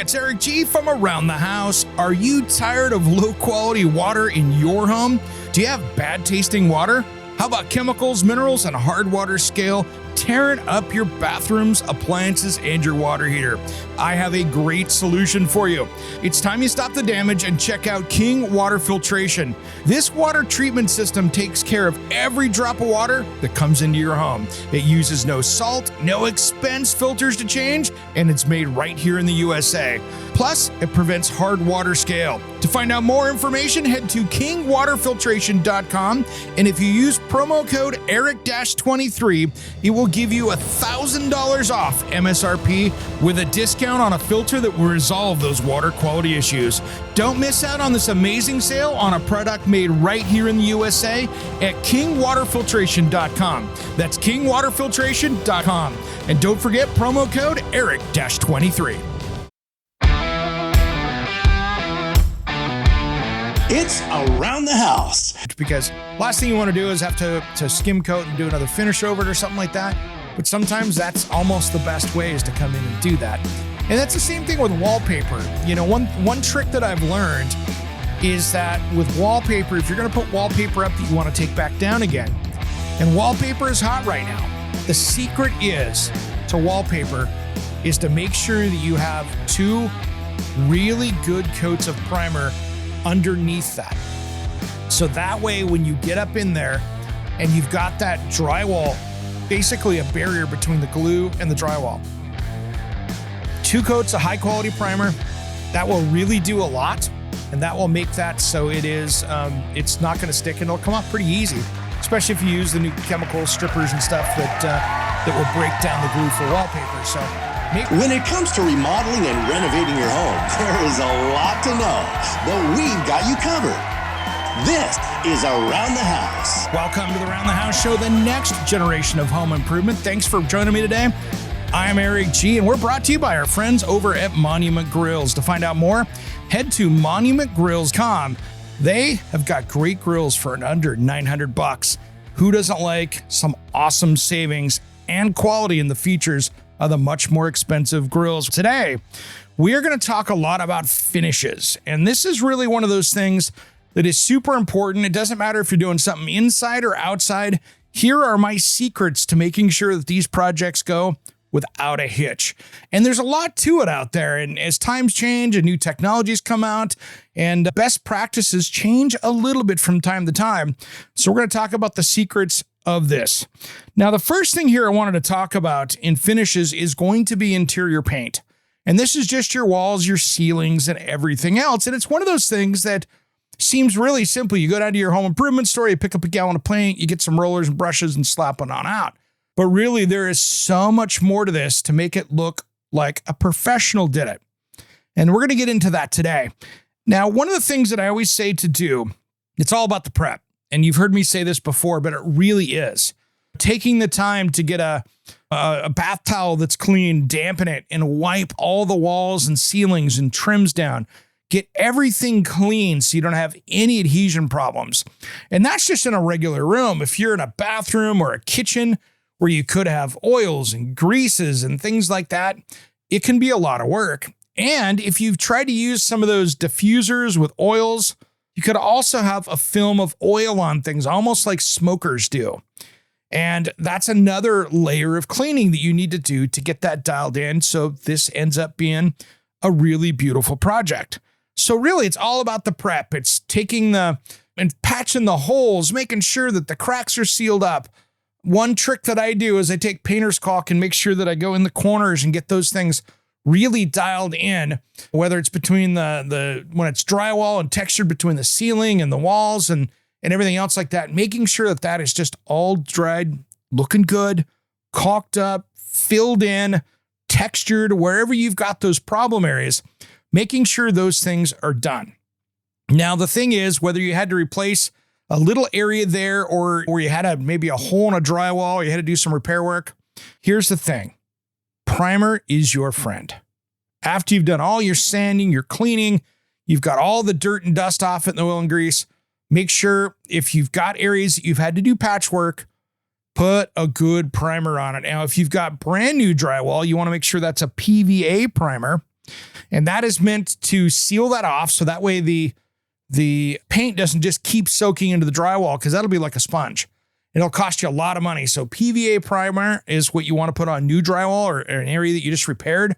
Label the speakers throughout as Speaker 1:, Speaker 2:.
Speaker 1: it's Eric G from Around the House. Are you tired of low quality water in your home? Do you have bad tasting water? How about chemicals, minerals, and hard water scale tearing up your bathrooms, appliances, and your water heater? I have a great solution for you. It's time you stop the damage and check out King Water Filtration. This water treatment system takes care of every drop of water that comes into your home. It uses no salt, no expense filters to change, and it's made right here in the USA. Plus, it prevents hard water scale. To find out more information, head to kingwaterfiltration.com, and if you use promo code ERIC-23, it will give you $1,000 off MSRP with a discount on a filter that will resolve those water quality issues. Don't miss out on this amazing sale on a product made right here in the USA at kingwaterfiltration.com. That's kingwaterfiltration.com. And don't forget promo code ERIC-23.
Speaker 2: It's Around the House.
Speaker 1: Because last thing you want to do is have to skim coat and do another finish over it or something like that. But sometimes that's almost the best way is to come in and do that. And that's the same thing with wallpaper. You know, one trick that I've learned is that with wallpaper, if you're going to put wallpaper up that you want to take back down again, and wallpaper is hot right now, the secret is to wallpaper is to make sure that you have 2 really good coats of primer underneath that. So that way, when you get up in there and you've got that drywall, basically a barrier between the glue and the drywall, 2 coats of high quality primer, that will really do a lot. And that will make that so it is, it's not going to stick and it'll come off pretty easy, especially if you use the new chemical strippers and stuff that will break down the glue for wallpaper. So
Speaker 2: when it comes to remodeling and renovating your home, there is a lot to know, but we've got you covered. This is Around the House.
Speaker 1: Welcome to the Around the House show, the next generation of home improvement. Thanks for joining me today. I'm Eric G, and we're brought to you by our friends over at Monument Grills. To find out more, head to monumentgrills.com. They have got great grills for under $900. Who doesn't like some awesome savings and quality in the features of the much more expensive grills? Today, we are going to talk a lot about finishes. And this is really one of those things that is super important. It doesn't matter if you're doing something inside or outside. Here are my secrets to making sure that these projects go without a hitch. And there's a lot to it out there. And as times change and new technologies come out and best practices change a little bit from time to time. So we're going to talk about the secrets of this. Now, the first thing here I wanted to talk about in finishes is going to be interior paint. And this is just your walls, your ceilings, and everything else. And it's one of those things that seems really simple. You go down to your home improvement store, you pick up a gallon of paint, you get some rollers and brushes and slap it on out. But really, there is so much more to this to make it look like a professional did it. And we're going to get into that today. Now, one of the things that I always say to do, it's all about the prep. And you've heard me say this before, but it really is. Taking the time to get a bath towel that's clean, dampen it, and wipe all the walls and ceilings and trims down. Get everything clean so you don't have any adhesion problems. And that's just in a regular room. If you're in a bathroom or a kitchen where you could have oils and greases and things like that, it can be a lot of work. And if you've tried to use some of those diffusers with oils, you could also have a film of oil on things, almost like smokers do. And that's another layer of cleaning that you need to do to get that dialed in. So this ends up being a really beautiful project. So really, it's all about the prep. It's taking and patching the holes, making sure that the cracks are sealed up. One trick that I do is I take painter's caulk and make sure that I go in the corners and get those things really dialed in, whether it's between when it's drywall and textured between the ceiling and the walls and everything else like that, making sure that that is just all dried, looking good, caulked up, filled in, textured, wherever you've got those problem areas, making sure those things are done. Now, the thing is, whether you had to replace a little area there or you had maybe a hole in a drywall, or you had to do some repair work, here's the thing. Primer is your friend. After you've done all your sanding, your cleaning, you've got all the dirt and dust off it in the oil and grease, make sure if you've got areas that you've had to do patchwork, put a good primer on it. Now, if you've got brand new drywall, you want to make sure that's a PVA primer. And that is meant to seal that off. So that way the paint doesn't just keep soaking into the drywall, because that'll be like a sponge. It'll cost you a lot of money. So PVA primer is what you want to put on new drywall or an area that you just repaired.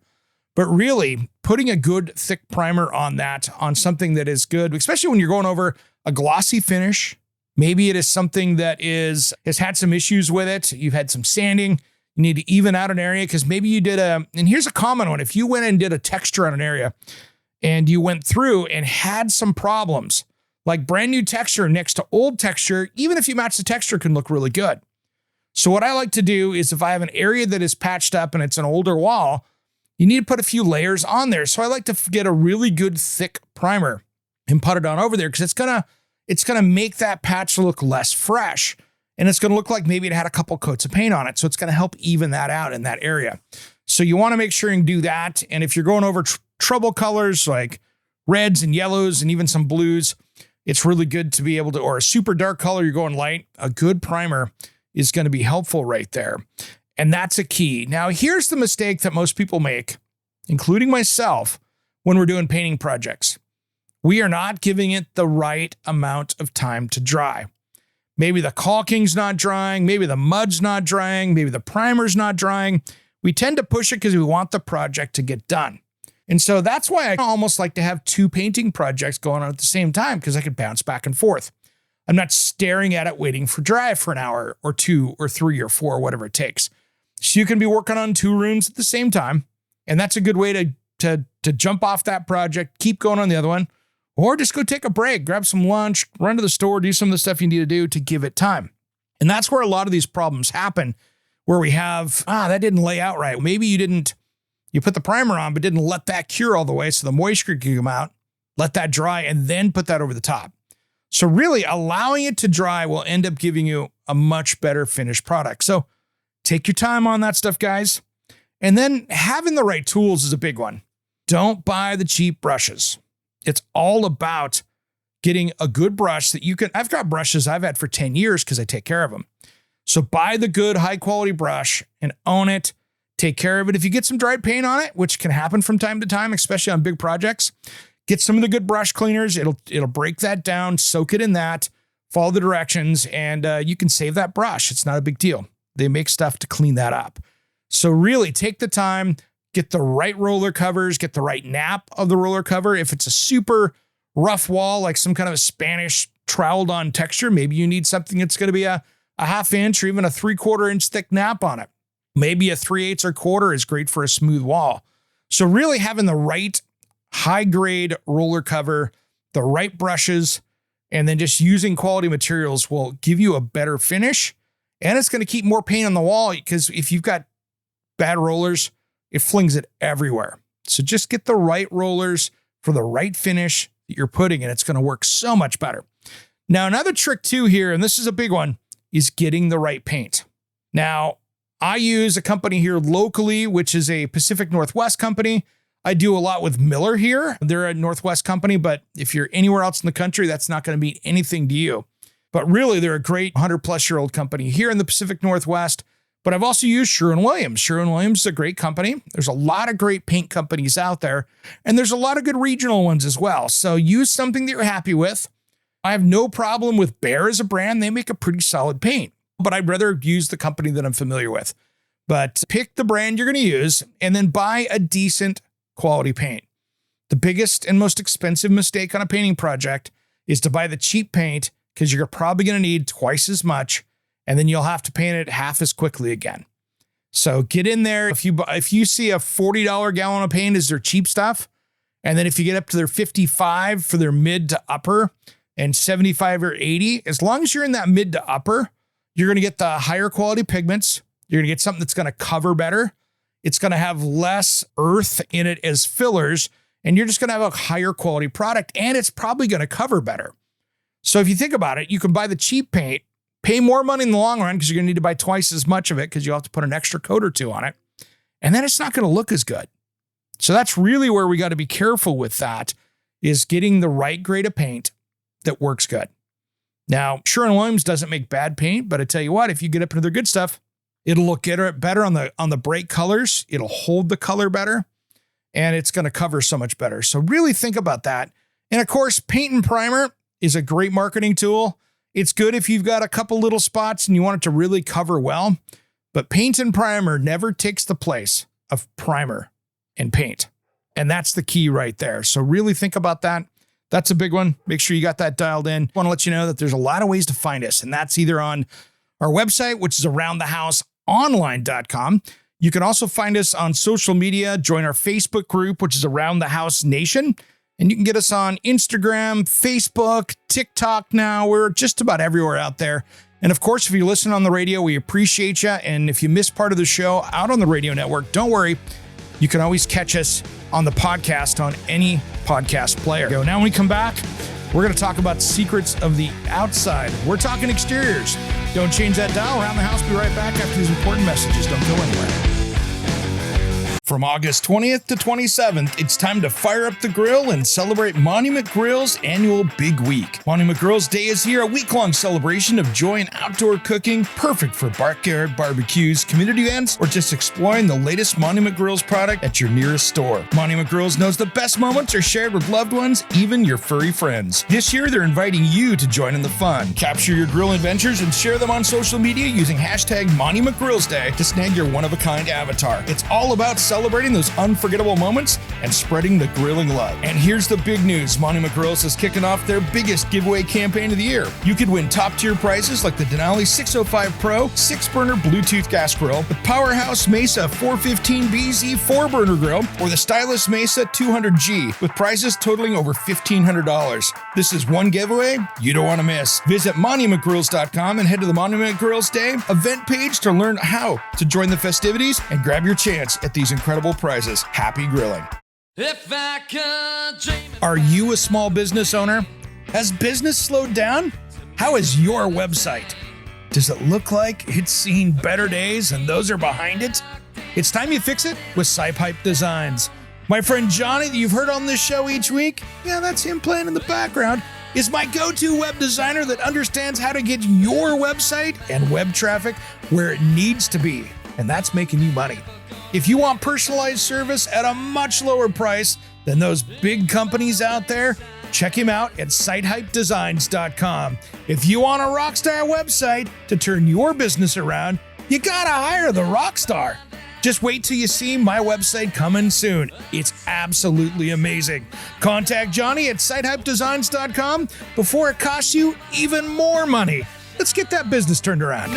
Speaker 1: But really, putting a good thick primer on that, on something that is good, especially when you're going over a glossy finish. Maybe it is something that has had some issues with it. You've had some sanding. You need to even out an area, because maybe you did and here's a common one. If you went and did a texture on an area and you went through and had some problems, like brand new texture next to old texture, even if you match the texture, can look really good. So what I like to do is, if I have an area that is patched up and it's an older wall, you need to put a few layers on there. So I like to get a really good thick primer and put it on over there, because it's gonna make that patch look less fresh, and it's gonna look like maybe it had a couple coats of paint on it. So it's gonna help even that out in that area. So you want to make sure and do that. And if you're going over trouble colors like reds and yellows and even some blues, it's really good to be able to, or a super dark color, you're going light, a good primer is going to be helpful right there. And that's a key. Now, here's the mistake that most people make, including myself, when we're doing painting projects. We are not giving it the right amount of time to dry. Maybe the caulking's not drying, maybe the mud's not drying, maybe the primer's not drying. We tend to push it because we want the project to get done. And so that's why I almost like to have 2 painting projects going on at the same time, because I could bounce back and forth. I'm not staring at it waiting for dry for an hour or 2 or 3 or 4, whatever it takes. So you can be working on 2 rooms at the same time. And that's a good way to jump off that project, keep going on the other one, or just go take a break, grab some lunch, run to the store, do some of the stuff you need to do to give it time. And that's where a lot of these problems happen, where we have, that didn't lay out right. Maybe you put the primer on, but didn't let that cure all the way so the moisture could come out, let that dry, and then put that over the top. So really allowing it to dry will end up giving you a much better finished product. So take your time on that stuff, guys. And then having the right tools is a big one. Don't buy the cheap brushes. It's all about getting a good brush that you can. I've got brushes I've had for 10 years because I take care of them. So buy the good high quality brush and own it. Take care of it. If you get some dried paint on it, which can happen from time to time, especially on big projects, get some of the good brush cleaners. It'll break that down, soak it in that, follow the directions, and you can save that brush. It's not a big deal. They make stuff to clean that up. So really take the time, get the right roller covers, get the right nap of the roller cover. If it's a super rough wall, like some kind of a Spanish troweled on texture, maybe you need something that's going to be a 1/2 inch or even a 3/4 inch thick nap on it. Maybe a 3/8 or 1/4 is great for a smooth wall. So really having the right high grade roller cover, the right brushes, and then just using quality materials will give you a better finish. And it's going to keep more paint on the wall, because if you've got bad rollers, it flings it everywhere. So just get the right rollers for the right finish that you're putting, and it's going to work so much better. Now, another trick too here, and this is a big one, is getting the right paint. Now, I use a company here locally, which is a Pacific Northwest company. I do a lot with Miller here. They're a Northwest company, but if you're anywhere else in the country, that's not going to mean anything to you. But really, they're a great 100-plus-year-old company here in the Pacific Northwest. But I've also used Sherwin-Williams. Sherwin-Williams is a great company. There's a lot of great paint companies out there, and there's a lot of good regional ones as well. So use something that you're happy with. I have no problem with Behr as a brand. They make a pretty solid paint, but I'd rather use the company that I'm familiar with. But pick the brand you're going to use and then buy a decent quality paint. The biggest and most expensive mistake on a painting project is to buy the cheap paint, because you're probably going to need twice as much, and then you'll have to paint it half as quickly again. So get in there. If you see a $40 gallon of paint as their cheap stuff, and then if you get up to their 55 for their mid to upper and 75 or 80, as long as you're in that mid to upper, you're going to get the higher quality pigments. You're going to get something that's going to cover better. It's going to have less earth in it as fillers, and you're just going to have a higher quality product, and it's probably going to cover better. So if you think about it, you can buy the cheap paint, pay more money in the long run because you're going to need to buy twice as much of it because you'll have to put an extra coat or 2 on it. And then it's not going to look as good. So that's really where we got to be careful with that, is getting the right grade of paint that works good. Now, Sherwin-Williams doesn't make bad paint, but I tell you what, if you get up into their good stuff, it'll look better on the bright colors. It'll hold the color better. and it's going to cover so much better. So really think about that. And of course, paint and primer is a great marketing tool. It's good if you've got a couple little spots and you want it to really cover well, but paint and primer never takes the place of primer and paint. And that's the key right there. So really think about that. That's a big one. Make sure you got that dialed in. I want to let you know that there's a lot of ways to find us, and that's either on our website, which is aroundthehouseonline.com. You can also find us on social media. Join our Facebook group, which is Around the House Nation. And you can get us on Instagram, Facebook, TikTok now. We're just about everywhere out there. And of course, if you listen on the radio, we appreciate you. And if you miss part of the show out on the radio network, don't worry. You can always catch us on the podcast on any podcast player. Now, when we come back, we're going to talk about secrets of the outside. We're talking exteriors. Don't change that dial. Around the House. Be right back after these important messages. Don't go anywhere. From August 20th to 27th, it's time to fire up the grill and celebrate Monument Grill's annual Big Week. Monument Grill's Day is here, a week-long celebration of joy and outdoor cooking, perfect for backyard barbecues, community events, or just exploring the latest Monument Grill's product at your nearest store. Monument Grill's knows the best moments are shared with loved ones, even your furry friends. This year, they're inviting you to join in the fun. Capture your grill adventures and share them on social media using hashtag Monument Grill's Day to snag your one-of-a-kind avatar. It's all about celebrating those unforgettable moments and spreading the grilling love. And here's the big news. Monument Grills is kicking off their biggest giveaway campaign of the year. You could win top-tier prizes like the Denali 605 Pro 6-burner Bluetooth gas grill, the Powerhouse Mesa 415BZ 4-burner grill, or the Stylus Mesa 200G, with prizes totaling over $1,500. This is one giveaway you don't want to miss. Visit monumentgrills.com and head to the Monument Grills Day event page to learn how to join the festivities and grab your chance at these incredible prizes. Happy grilling. Are you a small business owner? Has business slowed down? How is your website? Does it look like it's seen better days and those are behind it? It's time you fix it with SciPipe Designs. My friend Johnny that you've heard on this show each week, yeah, that's him playing in the background, is my go-to web designer that understands how to get your website and web traffic where it needs to be, and that's making you money. If you want personalized service at a much lower price than those big companies out there, check him out at sitehypedesigns.com. If you want a rockstar website to turn your business around, you gotta hire the rockstar. Just wait till you see my website coming soon. It's absolutely amazing. Contact Johnny at sitehypedesigns.com before it costs you even more money. Let's get that business turned around.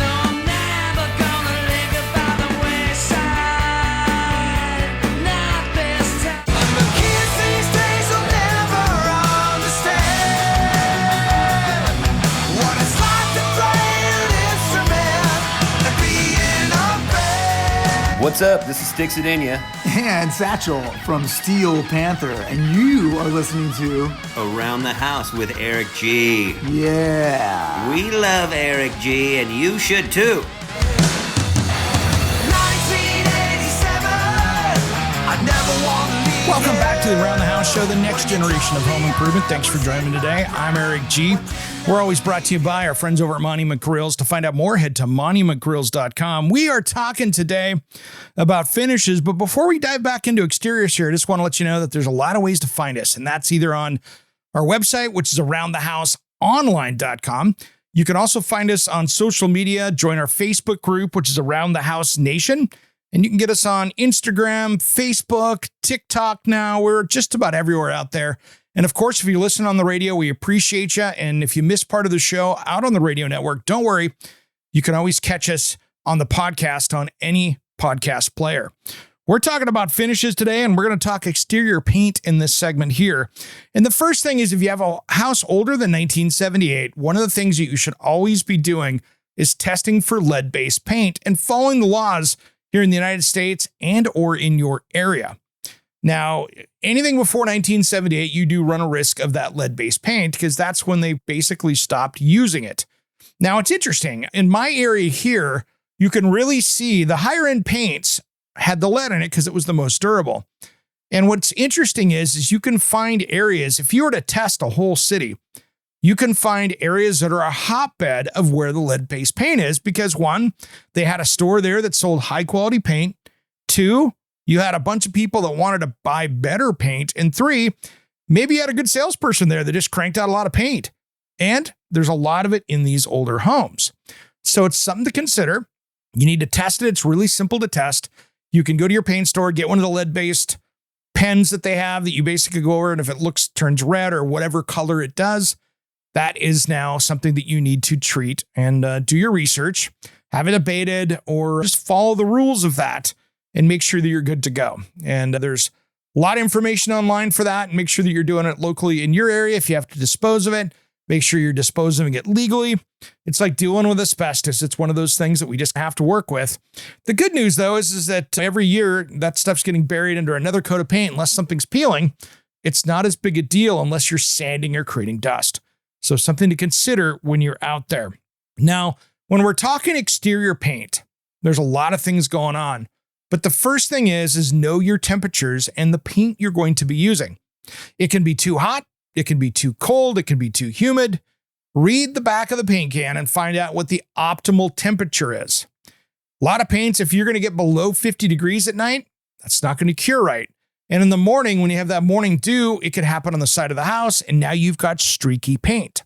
Speaker 3: What's up? This is Sticks It In Ya.
Speaker 4: And Satchel from Steel Panther. And you are listening to
Speaker 3: Around the House with Eric G.
Speaker 4: Yeah.
Speaker 3: We love Eric G, and you should too.
Speaker 4: 1987, I never want to leave.
Speaker 1: Welcome back to the Around the House show, the next generation of home improvement. Thanks for joining me today. I'm Eric G. We're always brought to you by our friends over at Monument Grills. To find out more, head to monumentgrills.com. We are talking today about finishes, but before we dive back into exteriors here, I just want to let you know that there's a lot of ways to find us, and that's either on our website, which is aroundthehouseonline.com. You can also find us on social media. Join our Facebook group, which is Around the House Nation. And you can get us on Instagram, Facebook, TikTok now. We're just about everywhere out there. And of course, if you listen on the radio, we appreciate you. And if you miss part of the show out on the radio network, don't worry. You can always catch us on the podcast on any podcast player. We're talking about finishes today, and we're going to talk exterior paint in this segment here. And the first thing is, if you have a house older than 1978, one of the things that you should always be doing is testing for lead-based paint and following the laws here in the United States and or in your area. Now, anything before 1978, you do run a risk of that lead-based paint because that's when they basically stopped using it. Now, it's interesting. In my area here, you can really see the higher-end paints had the lead in it because it was the most durable. And what's interesting is you can find areas, if you were to test a whole city, you can find areas that are a hotbed of where the lead-based paint is because, one, they had a store there that sold high-quality paint. Two, you had a bunch of people that wanted to buy better paint. And 3, maybe you had a good salesperson there that just cranked out a lot of paint. And there's a lot of it in these older homes. So it's something to consider. You need to test it. It's really simple to test. You can go to your paint store, get one of the lead-based pens that they have that you basically go over, and if it turns red or whatever color it does, that is now something that you need to treat and do your research, have it abated, or just follow the rules of that and make sure that you're good to go. And there's a lot of information online for that, and make sure that you're doing it locally in your area. If you have to dispose of it, make sure you're disposing it legally. It's like dealing with asbestos. It's one of those things that we just have to work with. The good news, though, is that every year that stuff's getting buried under another coat of paint. Unless something's peeling, it's not as big a deal unless you're sanding or creating dust. So something to consider when you're out there. Now, when we're talking exterior paint, there's a lot of things going on. But the first thing is know your temperatures and the paint you're going to be using. It can be too hot. It can be too cold. It can be too humid. Read the back of the paint can and find out what the optimal temperature is. A lot of paints, if you're going to get below 50 degrees at night, that's not going to cure right. And in the morning, when you have that morning dew, it could happen on the side of the house, and now you've got streaky paint.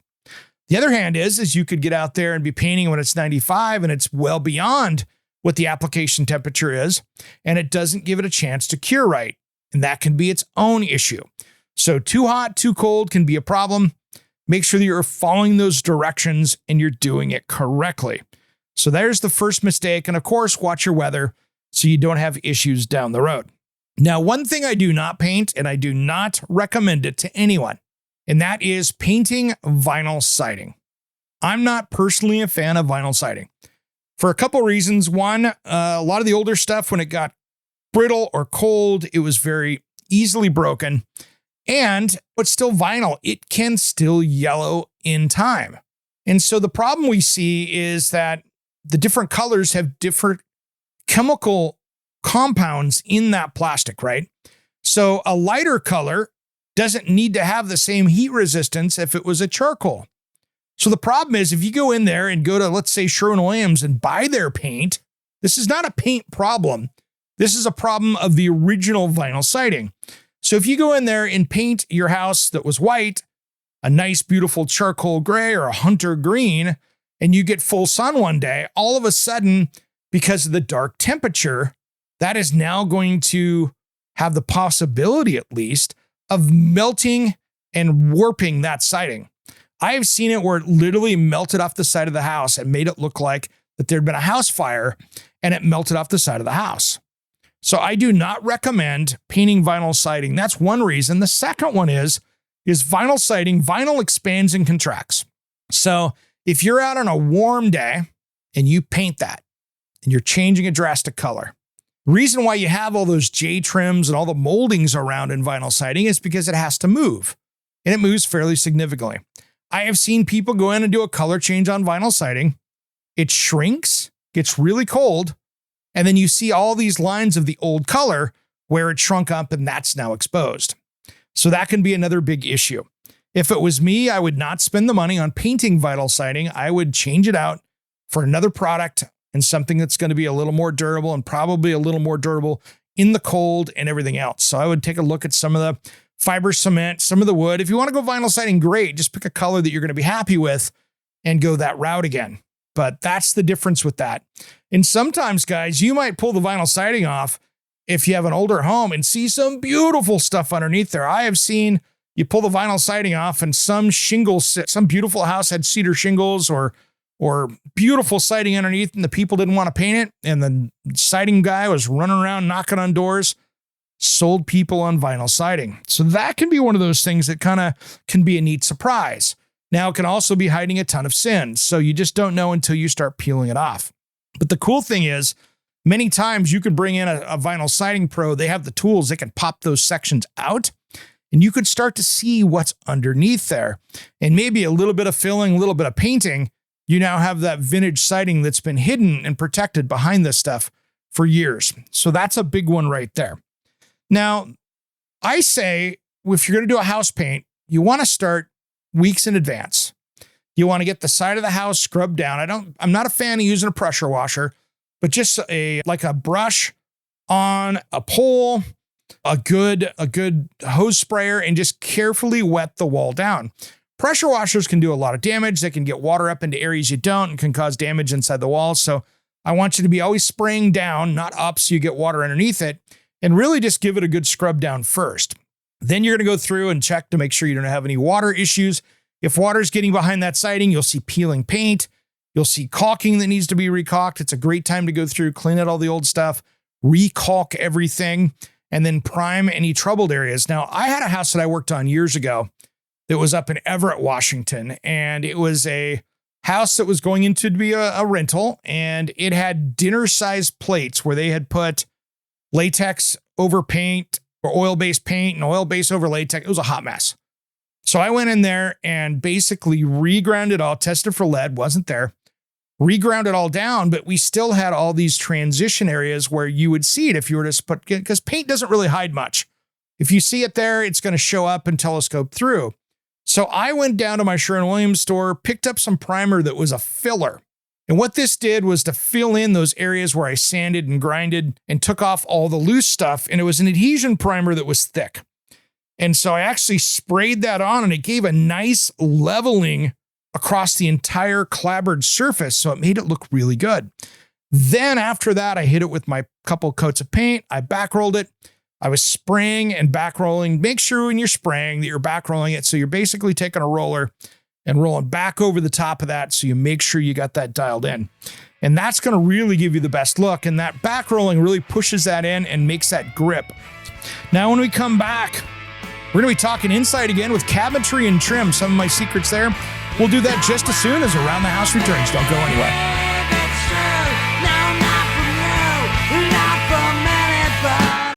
Speaker 1: The other hand is you could get out there and be painting when it's 95 and it's well beyond what the application temperature is, and it doesn't give it a chance to cure right. And that can be its own issue. So too hot, too cold can be a problem. Make sure that you're following those directions and you're doing it correctly. So there's the first mistake. And of course, watch your weather so you don't have issues down the road. Now, one thing I do not paint, and I do not recommend it to anyone, and that is painting vinyl siding. I'm not personally a fan of vinyl siding for a couple reasons. One, a lot of the older stuff, when it got brittle or cold, it was very easily broken. And it's still vinyl. It can still yellow in time. And so the problem we see is that the different colors have different chemical compounds in that plastic, right? So a lighter color doesn't need to have the same heat resistance if it was a charcoal. So the problem is if you go in there and go to, let's say, Sherwin-Williams and buy their paint, this is not a paint problem. This is a problem of the original vinyl siding. So if you go in there and paint your house that was white, a nice, beautiful charcoal gray or a hunter green, and you get full sun one day, all of a sudden, because of the dark temperature, that is now going to have the possibility, at least, of melting and warping that siding. I have seen it where it literally melted off the side of the house and made it look like that there'd been a house fire and it melted off the side of the house. So I do not recommend painting vinyl siding. That's one reason. The second one is vinyl siding. Vinyl expands and contracts. So if you're out on a warm day and you paint that and you're changing a drastic color, the reason why you have all those J trims and all the moldings around in vinyl siding is because it has to move, and it moves fairly significantly. I have seen people go in and do a color change on vinyl siding. It shrinks, gets really cold, and then you see all these lines of the old color where it shrunk up and that's now exposed. So that can be another big issue. If it was me, I would not spend the money on painting vinyl siding. I would change it out for another product and something that's going to be a little more durable and probably a little more durable in the cold and everything else. So I would take a look at some of the fiber cement, some of the wood. If you want to go vinyl siding, great. Just pick a color that you're going to be happy with and go that route again. But that's the difference with that. And sometimes, guys, you might pull the vinyl siding off if you have an older home and see some beautiful stuff underneath there. I have seen you pull the vinyl siding off and some shingles, some beautiful house had cedar shingles or beautiful siding underneath, and the people didn't want to paint it. And the siding guy was running around knocking on doors, sold people on vinyl siding. So that can be one of those things that kind of can be a neat surprise. Now, it can also be hiding a ton of sins. So you just don't know until you start peeling it off. But the cool thing is, many times you can bring in a vinyl siding pro. They have the tools. They can pop those sections out and you could start to see what's underneath there. And maybe a little bit of filling, a little bit of painting. You now have that vintage siding that's been hidden and protected behind this stuff for years. So that's a big one right there. Now, I say if you're going to do a house paint, you want to start weeks in advance. You want to get the side of the house scrubbed down. I'm not a fan of using a pressure washer, but just like a brush on a pole, a good hose sprayer, and just carefully wet the wall down. Pressure washers can do a lot of damage. They can get water up into areas you don't and can cause damage inside the wall. So I want you to be always spraying down, not up, so you get water underneath it, and really just give it a good scrub down first. Then you're going to go through and check to make sure you don't have any water issues. If water's getting behind that siding, you'll see peeling paint. You'll see caulking that needs to be recaulked. It's a great time to go through, clean out all the old stuff, recaulk everything, and then prime any troubled areas. Now, I had a house that I worked on years ago that was up in Everett, Washington, and it was a house that was going into to be a rental, and it had dinner-sized plates where they had put latex over paint or oil-based paint and oil base over latex. It was a hot mess. So I went in there and basically reground it all, tested for lead, wasn't there, reground it all down, but we still had all these transition areas where you would see it if you were to put, because paint doesn't really hide much. If you see it there, it's going to show up and telescope through. So I went down to my Sherwin-Williams store, picked up some primer that was a filler. And what this did was to fill in those areas where I sanded and grinded and took off all the loose stuff. And it was an adhesion primer that was thick. And so I actually sprayed that on, and it gave a nice leveling across the entire clapboard surface. So it made it look really good. Then after that, I hit it with my couple coats of paint. I back rolled it. I was spraying and back rolling. Make sure when you're spraying that you're back rolling it. So you're basically taking a roller and rolling back over the top of that, so you make sure you got that dialed in. And that's going to really give you the best look. And that back rolling really pushes that in and makes that grip. Now, when we come back, we're going to be talking inside again with cabinetry and trim, some of my secrets there. We'll do that just as soon as Around the House returns. Don't go anywhere.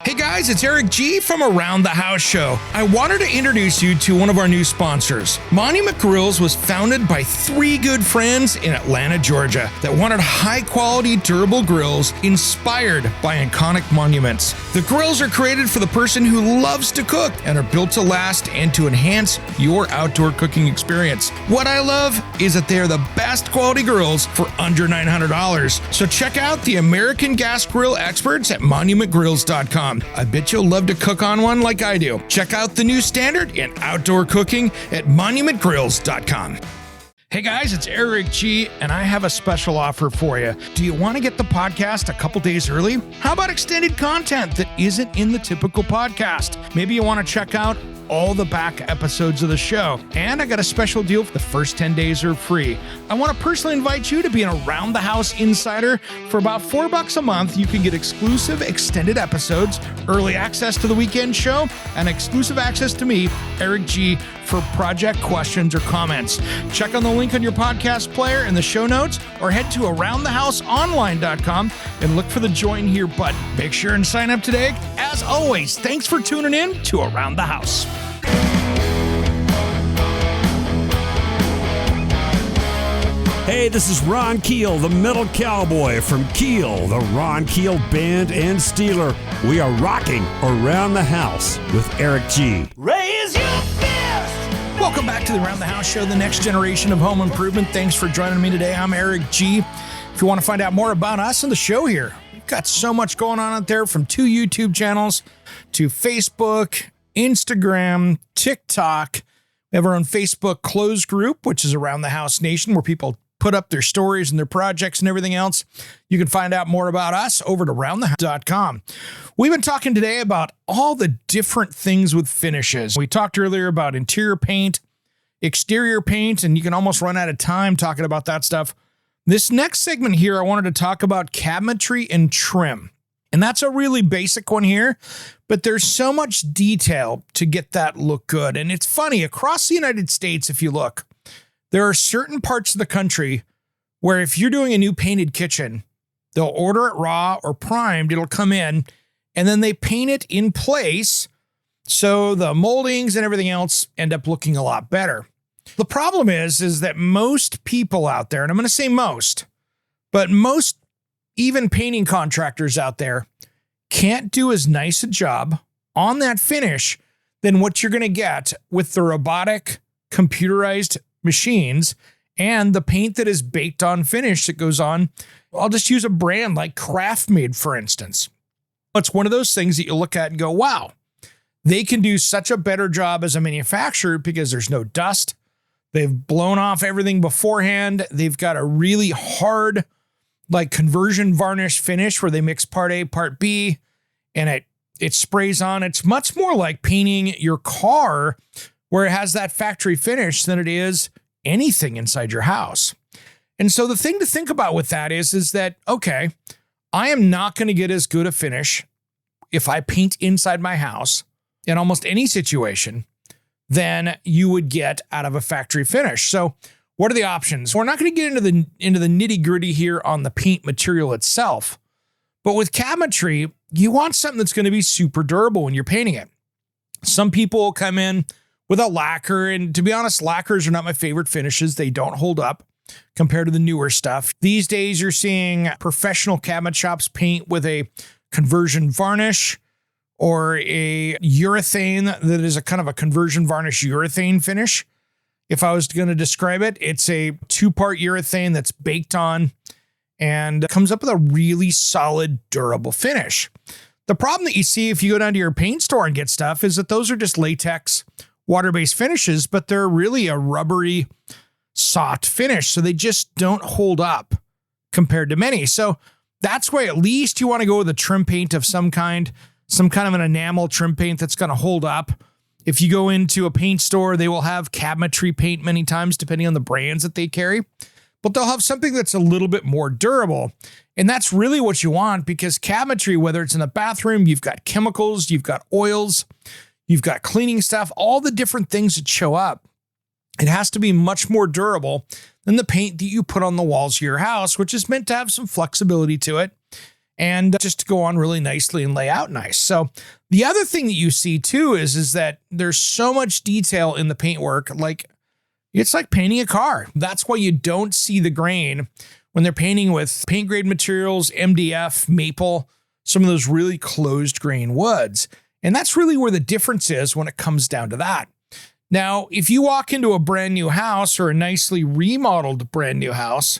Speaker 1: Hey guys, it's Eric G from Around the House Show. I wanted to introduce you to one of our new sponsors. Monument Grills was founded by three good friends in Atlanta, Georgia that wanted high-quality, durable grills inspired by iconic monuments. The grills are created for the person who loves to cook and are built to last and to enhance your outdoor cooking experience. What I love is that they are the best quality grills for under $900. So check out the American Gas Grill experts at monumentgrills.com. I bet you'll love to cook on one like I do. Check out the new standard in outdoor cooking at monumentgrills.com. Hey guys, it's Eric G, and I have a special offer for you. Do you want to get the podcast a couple days early? How about extended content that isn't in the typical podcast? Maybe you want to check out all the back episodes of the show. And I got a special deal for the first 10 days are free. I want to personally invite you to be an Around the House insider. For about $4 a month, you can get exclusive extended episodes, early access to the weekend show, and exclusive access to me, Eric G, for project questions or comments. Check on the link on your podcast player in the show notes, or head to aroundthehouseonline.com and look for the join here button. Make sure and sign up today. As always, thanks for tuning in to Around the House.
Speaker 5: Hey, this is Ron Keel, the Metal Cowboy from Keel, the Ron Keel Band and Steeler. We are rocking Around the House with Eric G.
Speaker 3: Raise your fist!
Speaker 1: Welcome back to the Around the House Show, the next generation of home improvement. Thanks for joining me today. I'm Eric G. If you want to find out more about us and the show here, we've got so much going on out there, from 2 YouTube channels to Facebook, Instagram, TikTok. We have our own Facebook closed group, which is Around the House Nation, where people put up their stories and their projects and everything else. You can find out more about us over at aroundthehouse.com. We've been talking today about all the different things with finishes. We talked earlier about interior paint, exterior paint, and you can almost run out of time talking about that stuff. This next segment here, I wanted to talk about cabinetry and trim. And that's a really basic one here, but there's so much detail to get that look good. And it's funny, across the United States, if you look, there are certain parts of the country where if you're doing a new painted kitchen, they'll order it raw or primed, it'll come in, and then they paint it in place so the moldings and everything else end up looking a lot better. The problem is that most people out there, and I'm going to say most, but most even painting contractors out there can't do as nice a job on that finish than what you're going to get with the robotic computerized machines and the paint that is baked on finish that goes on. I'll just use a brand like Craft Made, for instance. It's one of those things that you look at and go, wow, they can do such a better job as a manufacturer because there's no dust. They've blown off everything beforehand. They've got a really hard, like conversion varnish finish where they mix part A, part B, and it sprays on. It's much more like painting your car where it has that factory finish than it is anything inside your house. And so the thing to think about with that is that, okay, I am not going to get as good a finish if I paint inside my house in almost any situation than you would get out of a factory finish. So what are the options? We're not going to get into the nitty gritty here on the paint material itself, but with cabinetry, you want something that's going to be super durable when you're painting it. Some people will come in with a lacquer, and to be honest, lacquers are not my favorite finishes. They don't hold up compared to the newer stuff. These days, you're seeing professional cabinet shops paint with a conversion varnish or a urethane that is a kind of a conversion varnish urethane finish. If I was going to describe it, it's a 2-part urethane that's baked on and comes up with a really solid, durable finish. The problem that you see if you go down to your paint store and get stuff is that those are just latex, water-based finishes, but they're really a rubbery, soft finish. So they just don't hold up compared to many. So that's why at least you want to go with a trim paint of some kind of an enamel trim paint that's going to hold up. If you go into a paint store, they will have cabinetry paint many times, depending on the brands that they carry, but they'll have something that's a little bit more durable. And that's really what you want, because cabinetry, whether it's in the bathroom, you've got chemicals, you've got oils, you've got cleaning stuff, all the different things that show up. It has to be much more durable than the paint that you put on the walls of your house, which is meant to have some flexibility to it and just to go on really nicely and lay out nice. So the other thing that you see too is that there's so much detail in the paintwork. Like it's like painting a car. That's why you don't see the grain when they're painting with paint grade materials, MDF, maple, some of those really closed grain woods. And that's really where the difference is when it comes down to that. Now, if you walk into a brand new house or a nicely remodeled brand new house,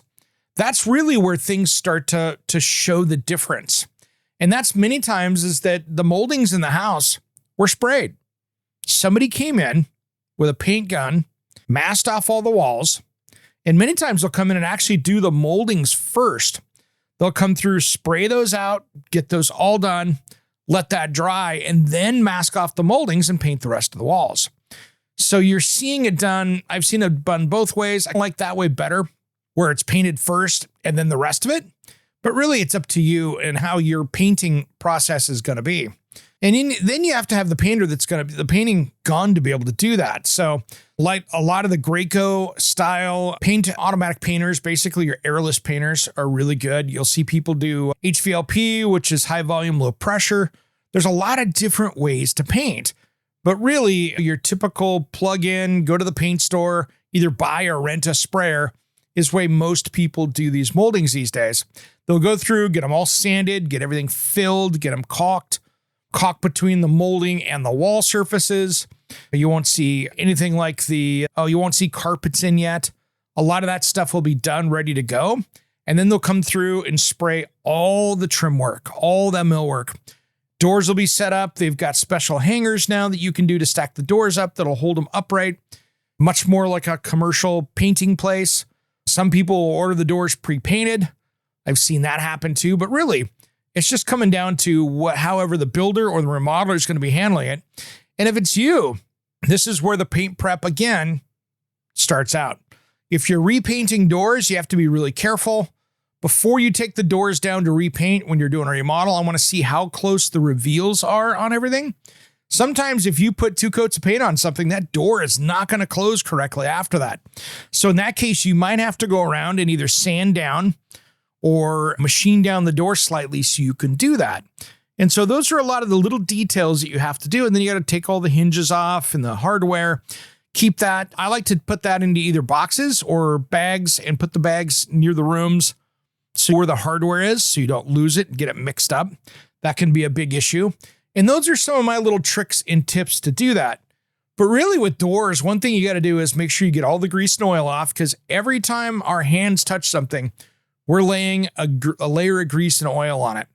Speaker 1: that's really where things start to show the difference. And that's many times is that the moldings in the house were sprayed. Somebody came in with a paint gun, masked off all the walls, and many times they'll come in and actually do the moldings first. They'll come through, spray those out, get those all done, let that dry, and then mask off the moldings and paint the rest of the walls. So you're seeing it done. I've seen it done both ways. I like that way better, where it's painted first and then the rest of it. But really, it's up to you and how your painting process is going to be. And then you have to have the painter that's going to be the painting gun to be able to do that. So like a lot of the Graco style automatic painters, basically your airless painters, are really good. You'll see people do HVLP, which is high volume, low pressure. There's a lot of different ways to paint. But really, your typical plug in, go to the paint store, either buy or rent a sprayer is the way most people do these moldings these days. They'll go through, get them all sanded, get everything filled, get them caulk between the molding and the wall surfaces. You won't see anything like you won't see carpets in yet. A lot of that stuff will be done, ready to go. And then they'll come through and spray all the trim work, all that millwork. Doors will be set up. They've got special hangers now that you can do to stack the doors up that'll hold them upright, much more like a commercial painting place. Some people will order the doors pre-painted. I've seen that happen too, but really it's just coming down to however the builder or the remodeler is going to be handling it. And if it's you, this is where the paint prep again starts out. If you're repainting doors, you have to be really careful. Before you take the doors down to repaint when you're doing a remodel, I want to see how close the reveals are on everything. Sometimes if you put 2 coats of paint on something, that door is not going to close correctly after that. So in that case, you might have to go around and either sand down or machine down the door slightly so you can do that. And so those are a lot of the little details that you have to do. And then you got to take all the hinges off and the hardware, keep that. I like to put that into either boxes or bags and put the bags near the rooms so where the hardware is so you don't lose it and get it mixed up. That can be a big issue. And those are some of my little tricks and tips to do that. But really with doors, one thing you got to do is make sure you get all the grease and oil off, because every time our hands touch something, we're laying a layer of grease and oil on it.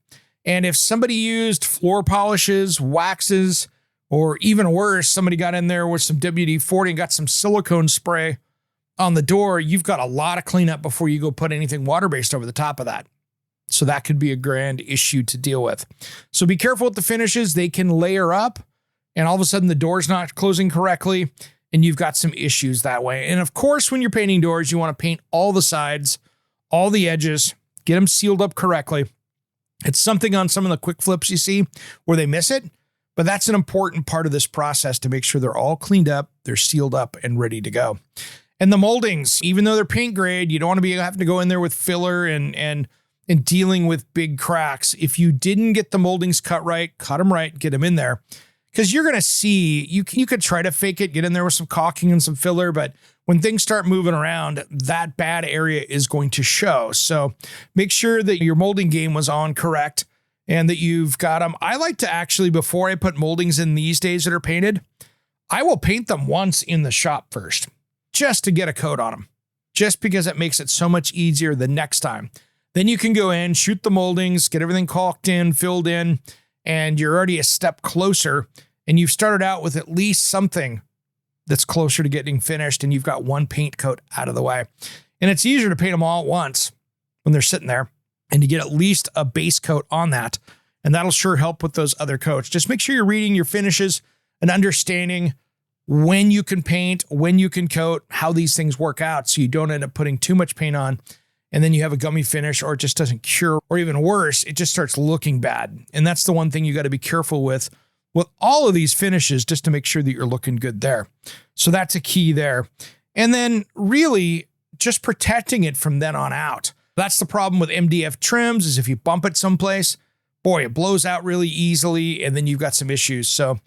Speaker 1: And if somebody used floor polishes, waxes, or even worse, somebody got in there with some WD-40 and got some silicone spray on the door, you've got a lot of cleanup before you go put anything water-based over the top of that. So that could be a grand issue to deal with. So be careful with the finishes. They can layer up and all of a sudden the door's not closing correctly and you've got some issues that way. And of course, when you're painting doors, you want to paint all the sides, all the edges, get them sealed up correctly. It's something on some of the quick flips you see where they miss it, but that's an important part of this process to make sure they're all cleaned up, they're sealed up and ready to go. And the moldings, even though they're paint grade, you don't want to be having to go in there with filler and dealing with big cracks. If you didn't get the moldings cut them right, get them in there. Because you're going to see, you could try to fake it, get in there with some caulking and some filler, but when things start moving around, that bad area is going to show. So make sure that your molding game was on correct and that you've got them. I like to actually, before I put moldings in these days that are painted, I will paint them once in the shop first, just to get a coat on them, just because it makes it so much easier the next time. Then you can go in, shoot the moldings, get everything caulked in, filled in, and you're already a step closer and you've started out with at least something that's closer to getting finished and you've got one paint coat out of the way. And it's easier to paint them all at once when they're sitting there and you get at least a base coat on that. And that'll sure help with those other coats. Just make sure you're reading your finishes and understanding when you can paint, when you can coat, how these things work out so you don't end up putting too much paint on and then you have a gummy finish or it just doesn't cure, or even worse, it just starts looking bad. And that's the one thing you got to be careful with all of these finishes, just to make sure that you're looking good there. So that's a key there. And then really just protecting it from then on out. That's the problem with MDF trims, is if you bump it someplace, boy, it blows out really easily and then you've got some issues. So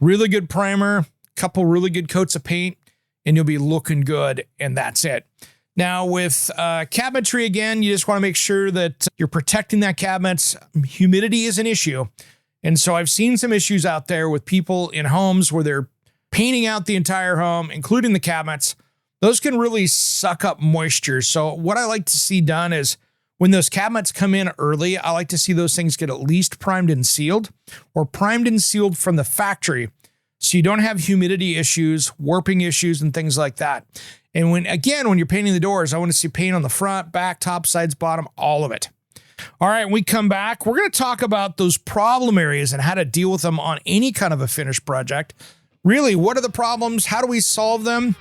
Speaker 1: really good primer, couple really good coats of paint, and you'll be looking good, and that's it. Now with cabinetry, again, you just want to make sure that you're protecting that cabinet. Humidity is an issue. And so I've seen some issues out there with people in homes where they're painting out the entire home, including the cabinets. Those can really suck up moisture. So what I like to see done is when those cabinets come in early, I like to see those things get at least primed and sealed, or primed and sealed from the factory, so you don't have humidity issues, warping issues, and things like that. And when you're painting the doors, I want to see paint on the front, back, top, sides, bottom, all of it. All right, when we come back, we're going to talk about those problem areas and how to deal with them on any kind of a finished project. Really, what are the problems? How do we solve them?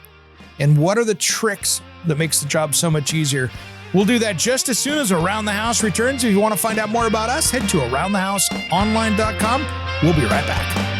Speaker 1: And what are the tricks that makes the job so much easier? We'll do that just as soon as Around the House returns. If you want to find out more about us, head to aroundthehouseonline.com. We'll be right back.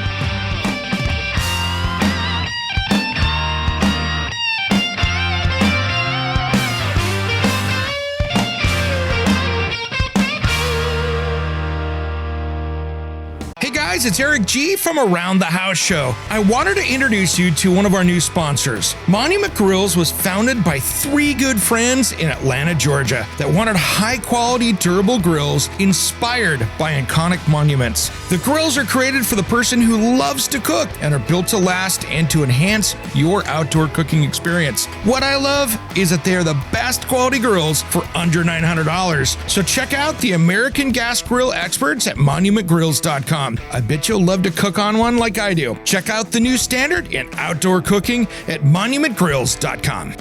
Speaker 1: Guys, it's Eric G from Around the House Show. I wanted to introduce you to one of our new sponsors. Monument Grills was founded by three good friends in Atlanta, Georgia, that wanted high-quality, durable grills inspired by iconic monuments. The grills are created for the person who loves to cook and are built to last and to enhance your outdoor cooking experience. What I love is that they are the best quality grills for under $900. So check out the American Gas Grill experts at monumentgrills.com. I bet you'll love to cook on one like I do. Check out the new standard in outdoor cooking at monumentgrills.com.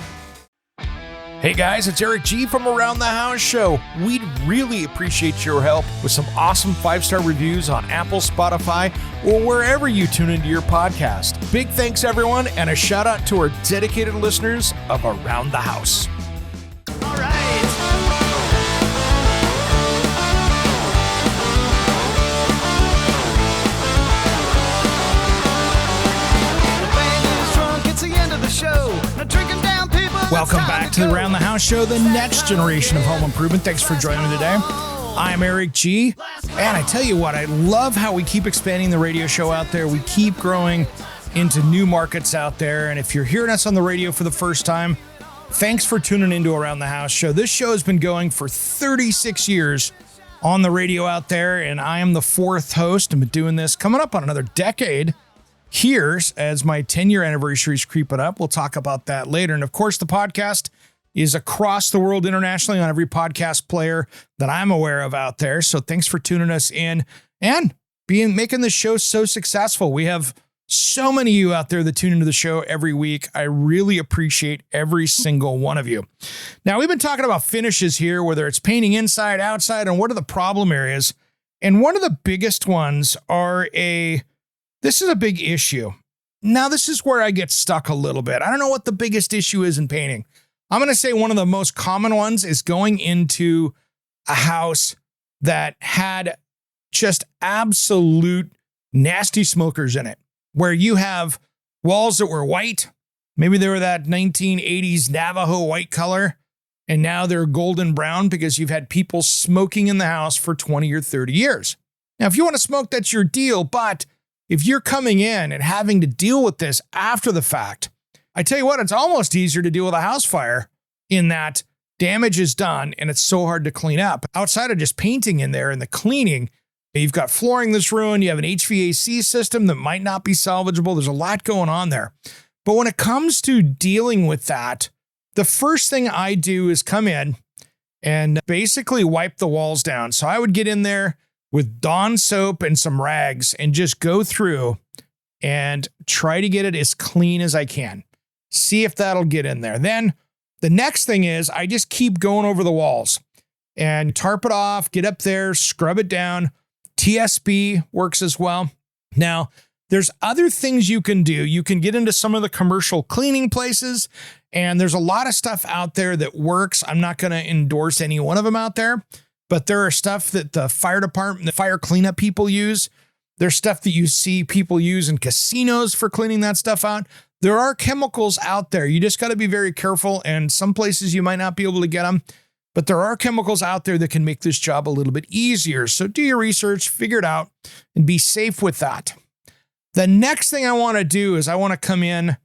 Speaker 1: Hey guys, it's Eric G from Around the House Show. We'd really appreciate your help with some awesome 5-star reviews on Apple, Spotify, or wherever you tune into your podcast. Big thanks everyone, and a shout out to our dedicated listeners of Around the House.
Speaker 3: All right.
Speaker 1: Welcome back to the Around the House Show, the next generation of home improvement. Thanks for joining me today. I'm Eric G. And I tell you what, I love how we keep expanding the radio show out there. We keep growing into new markets out there. And if you're hearing us on the radio for the first time, thanks for tuning into Around the House Show. This show has been going for 36 years on the radio out there, and I am the fourth host. I've been doing this coming up on another decade here as my 10-year anniversary is creeping up. We'll talk about that later. And of course, the podcast is across the world internationally on every podcast player that I'm aware of out there. So thanks for tuning us in and making the show so successful. We have so many of you out there that tune into the show every week. I really appreciate every single one of you. Now, we've been talking about finishes here, whether it's painting inside, outside, and what are the problem areas. And one of the biggest ones this is a big issue. Now, this is where I get stuck a little bit. I don't know what the biggest issue is in painting. I'm going to say one of the most common ones is going into a house that had just absolute nasty smokers in it, where you have walls that were white. Maybe they were that 1980s Navajo white color, and now they're golden brown because you've had people smoking in the house for 20 or 30 years. Now, if you want to smoke, that's your deal. But if you're coming in and having to deal with this after the fact, I tell you what, it's almost easier to deal with a house fire in that damage is done and it's so hard to clean up. Outside of just painting in there and the cleaning, you've got flooring that's ruined. You have an HVAC system that might not be salvageable. There's a lot going on there. But when it comes to dealing with that, the first thing I do is come in and basically wipe the walls down. So I would get in there with Dawn soap and some rags and just go through and try to get it as clean as I can. See if that'll get in there. Then the next thing is I just keep going over the walls and tarp it off, get up there, scrub it down. TSB works as well. Now, there's other things you can do. You can get into some of the commercial cleaning places, and there's a lot of stuff out there that works. I'm not going to endorse any one of them out there, but there are stuff that the fire department, the fire cleanup people use. There's stuff that you see people use in casinos for cleaning that stuff out. There are chemicals out there. You just got to be very careful, and some places you might not be able to get them, but there are chemicals out there that can make this job a little bit easier. So do your research, figure it out, and be safe with that. The next thing I want to do is I want to come in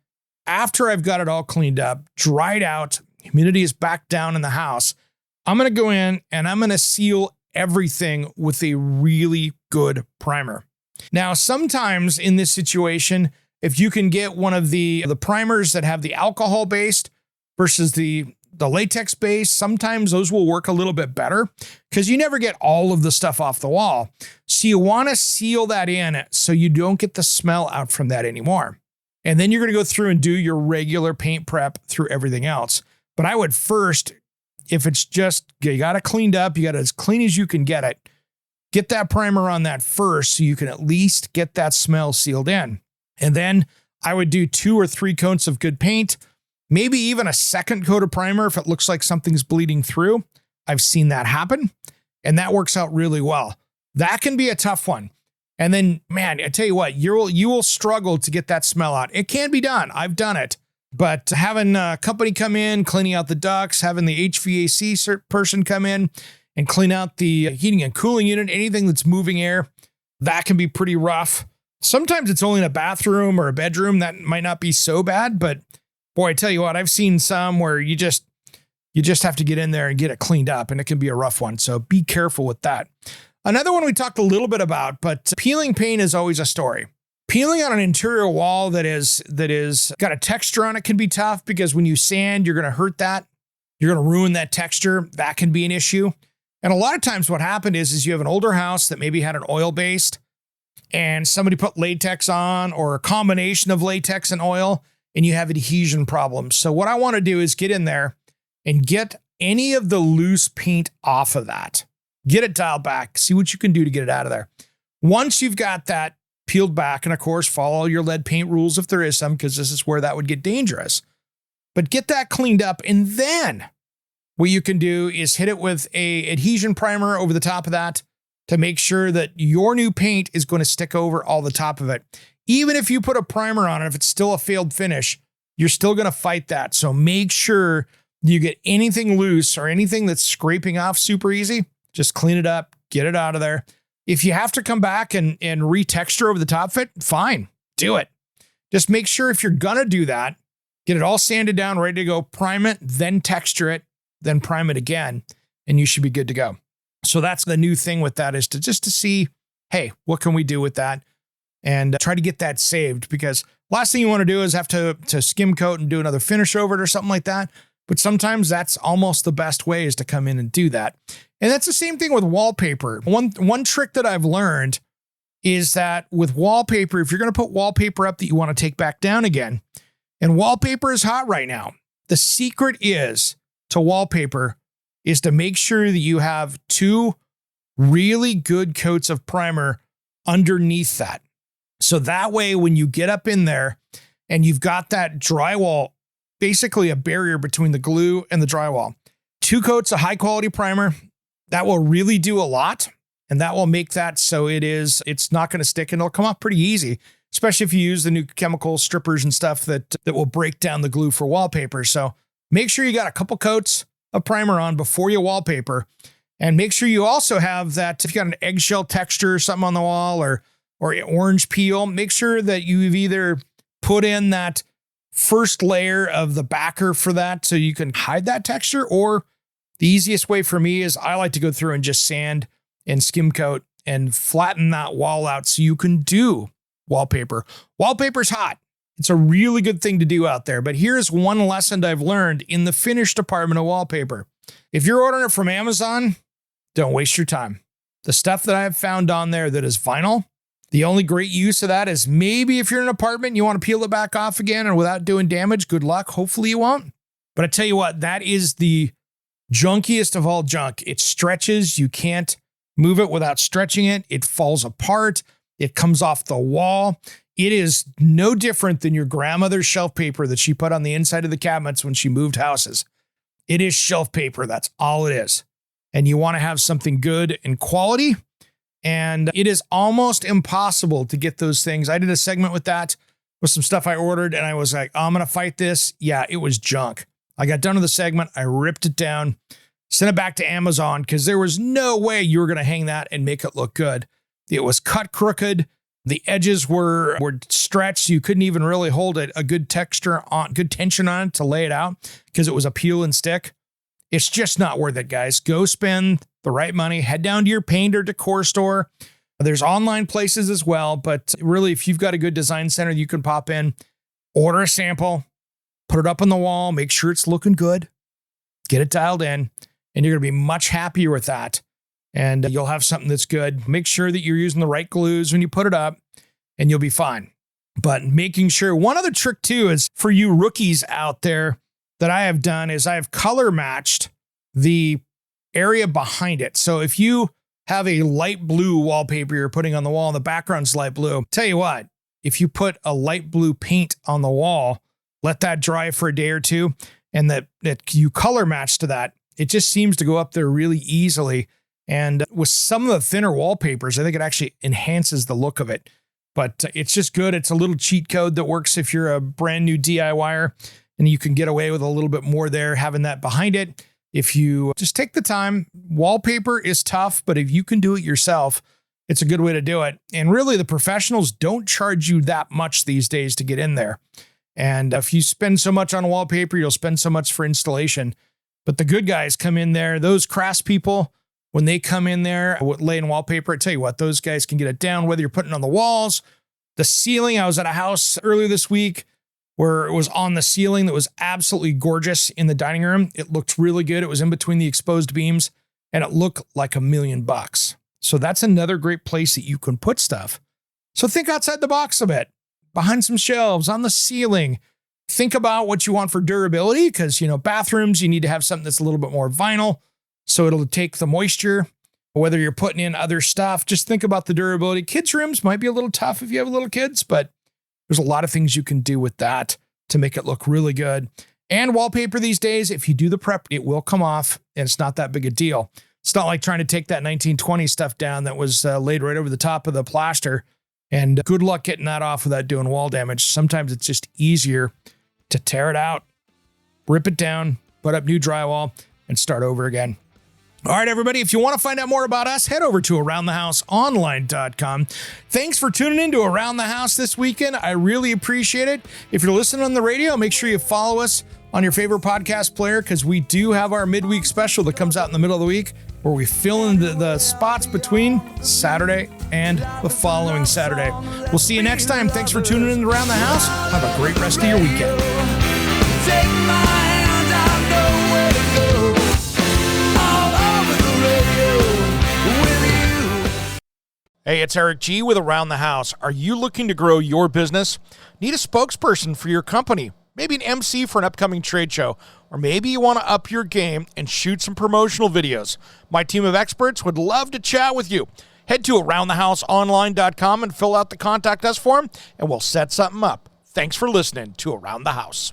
Speaker 1: after I've got it all cleaned up, dried out, humidity is back down in the house. I'm going to go in and I'm going to seal everything with a really good primer. Now, sometimes in this situation, if you can get one of the primers that have the alcohol based versus the latex based, sometimes those will work a little bit better because you never get all of the stuff off the wall. So you want to seal that in so you don't get the smell out from that anymore. And then you're going to go through and do your regular paint prep through everything else. But I would first, if it's just, you got it cleaned up, you got it as clean as you can get that primer on that first so you can at least get that smell sealed in. And then I would do 2 or 3 coats of good paint, maybe even a second coat of primer if it looks like something's bleeding through. I've seen that happen, and that works out really well. That can be a tough one. And then, man, I tell you what, you will struggle to get that smell out. It can be done. I've done it. But having a company come in, cleaning out the ducts, having the HVAC person come in and clean out the heating and cooling unit, anything that's moving air, that can be pretty rough. Sometimes it's only in a bathroom or a bedroom. That might not be so bad, but boy, I tell you what, I've seen some where you just have to get in there and get it cleaned up, and it can be a rough one. So be careful with that. Another one we talked a little bit about, but peeling paint is always a story. Peeling on an interior wall that is got a texture on it can be tough because when you sand, you're going to hurt that. You're going to ruin that texture. That can be an issue. And a lot of times what happened is you have an older house that maybe had an oil based and somebody put latex on or a combination of latex and oil, and you have adhesion problems. So what I want to do is get in there and get any of the loose paint off of that. Get it dialed back. See what you can do to get it out of there. Once you've got that peeled back, and of course, follow your lead paint rules if there is some, because this is where that would get dangerous. But get that cleaned up, and then what you can do is hit it with a adhesion primer over the top of that to make sure that your new paint is going to stick over all the top of it. Even if you put a primer on it, if it's still a failed finish, you're still going to fight that. So make sure you get anything loose or anything that's scraping off super easy, just clean it up, get it out of there. If you have to come back and retexture over the top of it, fine, do it. Just make sure if you're going to do that, get it all sanded down, ready to go, prime it, then texture it, then prime it again, and you should be good to go. So that's the new thing with that, is to see, hey, what can we do with that? And try to get that saved, because last thing you want to do is have to skim coat and do another finish over it or something like that. but sometimes that's almost the best way is to come in and do that. And that's the same thing with wallpaper. One trick that I've learned is that with wallpaper, if you're going to put wallpaper up that you want to take back down again, and wallpaper is hot right now, the secret is to wallpaper is to make sure that you have 2 really good coats of primer underneath that. So that way, when you get up in there and you've got that drywall, basically a barrier between the glue and the drywall, 2 coats of high quality primer, that will really do a lot. And that will make that so it's not going to stick and it'll come off pretty easy, especially if you use the new chemical strippers and stuff that will break down the glue for wallpaper. So make sure you got a couple coats of primer on before you wallpaper. And make sure you also have that, if you got an eggshell texture or something on the wall or orange peel, make sure that you've either put in that first layer of the backer for that so you can hide that texture, or the easiest way for me is I like to go through and just sand and skim coat and flatten that wall out so you can do wallpaper. Wallpaper's hot. It's a really good thing to do out there. But here's one lesson I've learned in the finish department of wallpaper. If you're ordering it from Amazon, don't waste your time. The stuff that I've found on there that is vinyl, the only great use of that is maybe if you're in an apartment and you want to peel it back off again and without doing damage, good luck. Hopefully you won't. But I tell you what, that is the junkiest of all junk. It stretches. You can't move it without stretching it. It falls apart. It comes off the wall. It is no different than your grandmother's shelf paper that she put on the inside of the cabinets when she moved houses. It is shelf paper. That's all it is. And you want to have something good and quality. And it is almost impossible to get those things. I did a segment with that, with some stuff I ordered, and I was like, I'm going to fight this. Yeah, it was junk. I got done with the segment. I ripped it down, sent it back to Amazon because there was no way you were going to hang that and make it look good. It was cut crooked. The edges were stretched. You couldn't even really hold it a good texture on, good tension on it to lay it out because it was a peel and stick. It's just not worth it, guys. Go spend the right money. Head down to your paint or decor store. There's online places as well, but really, if you've got a good design center you can pop in, order a sample, put it up on the wall, make sure it's looking good, get it dialed in, and you're going to be much happier with that. And you'll have something that's good. Make sure that you're using the right glues when you put it up, and you'll be fine. But making sure, one other trick too is for you rookies out there that I have done is I have color matched the area behind it. So if you have a light blue wallpaper you're putting on the wall and the background's light blue, tell you what, if you put a light blue paint on the wall, let that dry for a day or two, and that you color match to that, it just seems to go up there really easily. And with some of the thinner wallpapers, I think it actually enhances the look of it. But it's just good. It's a little cheat code that works if you're a brand new DIYer, and you can get away with a little bit more there, having that behind it. If you just take the time, wallpaper is tough, but if you can do it yourself, it's a good way to do it. And really, the professionals don't charge you that much these days to get in there. And if you spend so much on wallpaper, you'll spend so much for installation. But the good guys come in there, those craftspeople, when they come in there laying wallpaper, I tell you what, those guys can get it down, whether you're putting it on the walls, the ceiling. I was at a house earlier this week where it was on the ceiling that was absolutely gorgeous in the dining room. It looked really good. It was in between the exposed beams, and it looked like $1 million. So that's another great place that you can put stuff. So think outside the box a bit, behind some shelves, on the ceiling. Think about what you want for durability, because, bathrooms, you need to have something that's a little bit more vinyl, so it'll take the moisture. Whether you're putting in other stuff, just think about the durability. Kids' rooms might be a little tough if you have little kids, but there's a lot of things you can do with that to make it look really good. And wallpaper these days, if you do the prep, it will come off, and it's not that big a deal. It's not like trying to take that 1920 stuff down that was laid right over the top of the plaster, and good luck getting that off without doing wall damage. Sometimes it's just easier to tear it out, rip it down, put up new drywall, and start over again. All right, everybody, if you want to find out more about us, head over to aroundthehouseonline.com. Thanks for tuning in to Around the House this weekend. I really appreciate it. If you're listening on the radio, make sure you follow us on your favorite podcast player, because we do have our midweek special that comes out in the middle of the week where we fill in the spots between Saturday and the following Saturday. We'll see you next time. Thanks for tuning in to Around the House. Have a great rest of your weekend.
Speaker 3: Take my hand, I know
Speaker 1: Hey, it's Eric G with Around the House. Are you looking to grow your business? Need a spokesperson for your company? Maybe an MC for an upcoming trade show? Or maybe you want to up your game and shoot some promotional videos? My team of experts would love to chat with you. Head to AroundTheHouseOnline.com and fill out the Contact Us form, and we'll set something up. Thanks for listening to Around the House.